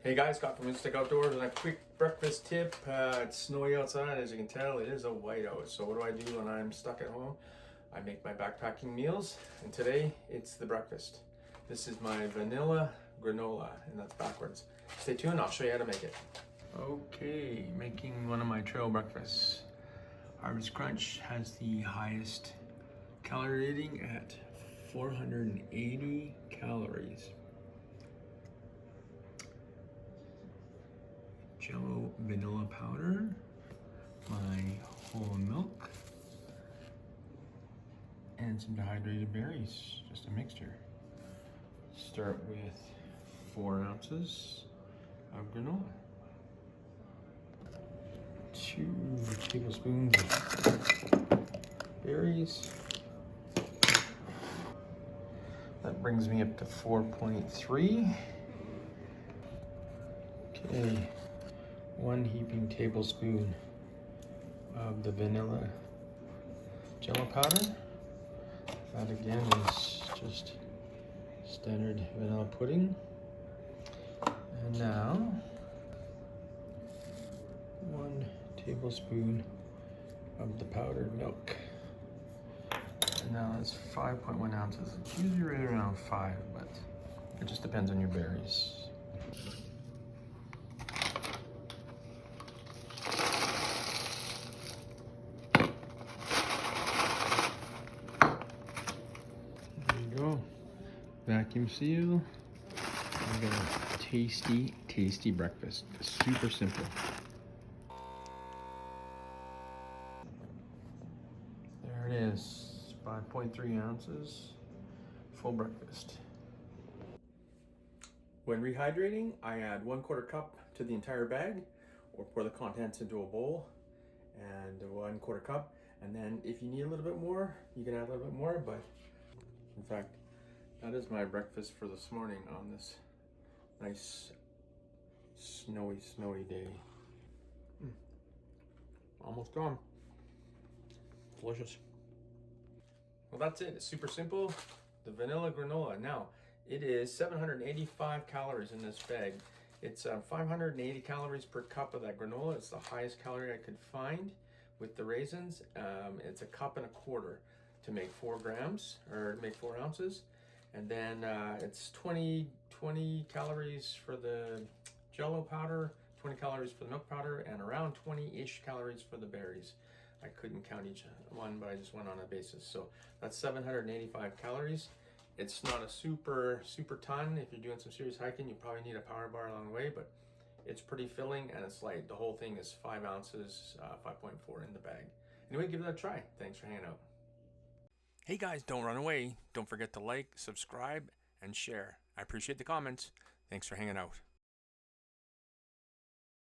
Hey guys, Scott from Stick Outdoors, and a quick breakfast tip. It's snowy outside, as you can tell. It is a whiteout. So what do I do when I'm stuck at home? I make my backpacking meals, and today it's the breakfast. This is my vanilla granola, and that's backwards. Stay tuned, I'll show you how to make it. Okay, making one of my trail breakfasts. Harvest Crunch has the highest calorie rating at 480 calories. Jello vanilla powder, my whole milk, and some dehydrated berries, just a mixture. Start with 4 ounces of granola, 2 tablespoons of berries. That brings me up to 4.3. Okay. 1 heaping tablespoon of the vanilla jello powder. That again is just standard vanilla pudding. And now 1 tablespoon of the powdered milk. And now it's 5.1 ounces. It's usually right around 5, but it just depends on your berries. Vacuum seal. I got a tasty breakfast. Super simple. There it is, 5.3 ounces, full breakfast. When rehydrating, I add 1/4 cup to the entire bag, or pour the contents into a bowl, and 1/4 cup. And then if you need a little bit more, you can add a little bit more, but in fact, that is my breakfast for this morning on this nice snowy day. Almost done. Delicious. Well, that's it. It's super simple. The vanilla granola. Now, it is 785 calories in this bag. It's 580 calories per cup of that granola. It's the highest calorie I could find with the raisins. It's 1.25 cups to make 4 grams, or make 4 ounces. And then it's 20 calories for the jello powder, 20 calories for the milk powder, and around 20-ish calories for the berries. I couldn't count each one, but I just went on a basis. So that's 785 calories. It's not a super ton. If you're doing some serious hiking, you probably need a power bar along the way, but it's pretty filling and it's light. The whole thing is 5 ounces, 5.4 in the bag. Anyway, give it a try. Thanks for hanging out. Hey guys, don't run away. Don't forget to like, subscribe, and share. I appreciate the comments. Thanks for hanging out.